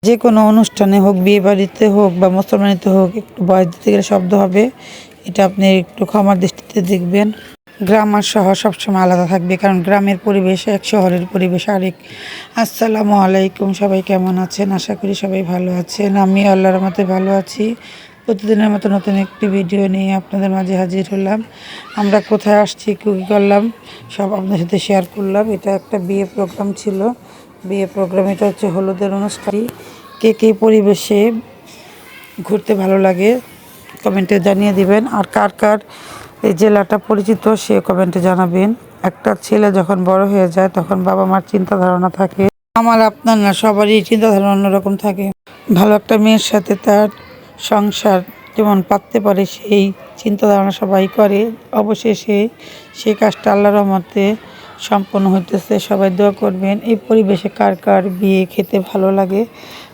যে কোনো অনুষ্ঠানে হোক, বিয়ে বাড়িতে হোক বা মুসলমানিতে হোক, একটু ভয়েস দিতে গেলে শব্দ হবে। এটা আপনি একটু ক্ষমার দৃষ্টিতে দেখবেন। গ্রাম আর শহর সবসময় আলাদা থাকবে, কারণ গ্রামের পরিবেশ এক, শহরের পরিবেশ আরেক। আসসালামু আলাইকুম, সবাই কেমন আছেন? আশা করি সবাই ভালো আছেন। আমি আল্লাহর রহমতে ভালো আছি। প্রতিদিনের মতো নতুন একটি ভিডিও নিয়ে আপনাদের মাঝে হাজির হলাম। আমরা কোথায় আসছি, কী করলাম, সব আপনাদের সাথে শেয়ার করলাম। এটা একটা বিয়ে প্রোগ্রাম ছিল। বিয়ে প্রোগ্রাম, এটা হচ্ছে হলুদের অনুষ্ঠান। কে কে পরিবেশে ঘুরতে ভালো লাগে কমেন্টে জানিয়ে দিবেন। আর কার কার এই জেলাটা পরিচিত সে কমেন্টে জানাবেন। একটা ছেলে যখন বড় হয়ে যায় তখন বাবা মার চিন্তা ধারণা থাকে, আমার আপনার না, সবারই চিন্তা ধারণা অন্যরকম থাকে। ভালো একটা মেয়ের সাথে তার সংসার যেমন পাততে পারে সেই চিন্তা ধারণা সবাই করে। অবশেষে সেই কাজটা আল্লাহর রহমতে সম্পন্ন হইতেছে। সবাই দোয়া করবেন। এই পরিবেশে কার কার বিয়ে খেতে ভালো লাগে।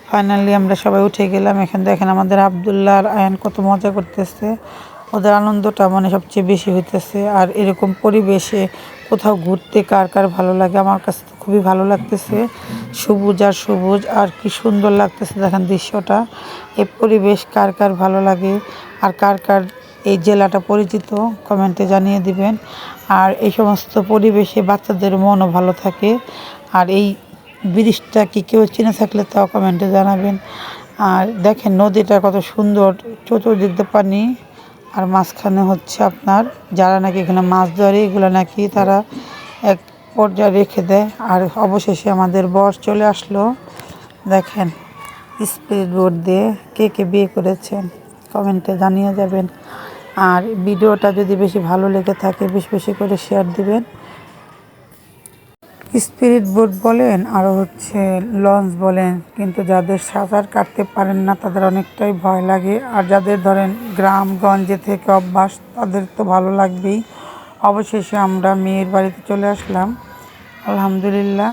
ফাইনালি আমরা সবাই উঠে গেলাম। এখানে দেখেন আমাদের আবদুল্লাহ আর আয়ান কত মজা করতেছে। ওদের আনন্দটা মানে সবচেয়ে বেশি হইতেছে। আর এরকম পরিবেশে কোথাও ঘুরতে কার কার ভালো লাগে? আমার কাছে তো খুবই ভালো লাগতেছে। সবুজ আর সবুজ, আর কি সুন্দর লাগতেছে দেখেন দৃশ্যটা। এই পরিবেশ কার কার ভালো লাগে আর কার কার এই জেলাটা পরিচিত কমেন্টে জানিয়ে দিবেন। আর এই সমস্ত পরিবেশে বাচ্চাদের মনও ভালো থাকে। আর এই ব্রিজটা কি কেউ চিনে থাকলে তাও কমেন্টে জানাবেন। আর দেখেন নদীটা কত সুন্দর, চতুর্দিক দিয়ে পানি, আর মাঝখানে হচ্ছে আপনার যারা নাকি এখানে মাছ ধরে এগুলো নাকি তারা এক পর্যায়ে রেখে দেয়। আর অবশেষে আমাদের বর চলে আসলো। দেখেন স্পিড বোট দিয়ে কে কে বিয়ে করেছেন কমেন্টে জানিয়ে যাবেন। আর ভিডিওটা যদি বেশি ভালো লেগে থাকে বেশি বেশি করে শেয়ার দিবেন। স্পিরিট বোট বলেন আর হচ্ছে লঞ্চ বলেন, কিন্তু যাদের সাঁতার কাটতে পারেন না তাদের অনেকটাই ভয় লাগে। আর যাদের ধরেন গ্রামগঞ্জে থেকে অভ্যাস তাদের তো ভালো লাগবেই। অবশেষে আমরা মেয়ের বাড়িতে চলে আসলাম। আলহামদুলিল্লাহ,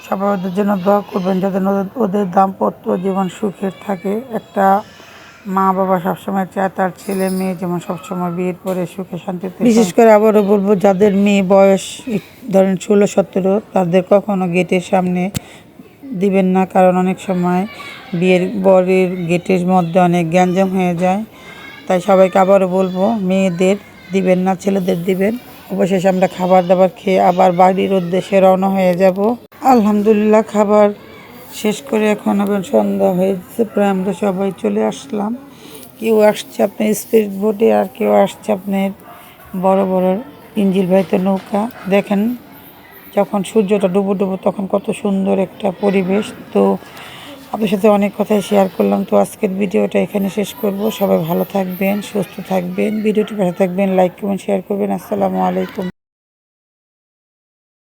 সবাই ওদের জন্য দোয়া করবেন যাতে ওদের দাম্পত্য জীবন সুখের থাকে। একটা মা বাবা সবসময় চায় তার ছেলে মেয়ে যেমন সবসময় বিয়ের পরে সুখে শান্তিতে। বিশেষ করে আবারও বলবো, যাদের মেয়ে বয়স ধরেন 16-17, তাদের কখনো গেটের সামনে দিবেন না, কারণ অনেক সময় বিয়ের বরের গেটের মধ্যে অনেক গ্যাঞ্জাম হয়ে যায়। তাই সবাইকে আবারও বলবো, মেয়েদের দিবেন না, ছেলেদের দিবেন। অবশেষে আমরা খাবার দাবার খেয়ে আবার বাড়ির উদ্দেশ্যে রওনা হয়ে যাব। আলহামদুলিল্লাহ, খাবার শেষ করে এখন আবার সন্ধ্যা হয়েছে প্রায়, আমরা সবাই চলে আসলাম। কেউ আসছে আপনার স্পিরিট বোটে আর কেউ আসছে আপনার বড় বড় ইঞ্জিল বাহিত নৌকা। দেখেন যখন সূর্যটা ডুবো ডুবো তখন কত সুন্দর একটা পরিবেশ। তো আপনার সাথে অনেক কথাই শেয়ার করলাম। তো আজকের ভিডিওটা এখানে শেষ করব। সবাই ভালো থাকবেন, সুস্থ থাকবেন, ভিডিওটি ভালো থাকবেন, লাইক করবেন, শেয়ার করবেন। আসসালামু আলাইকুম।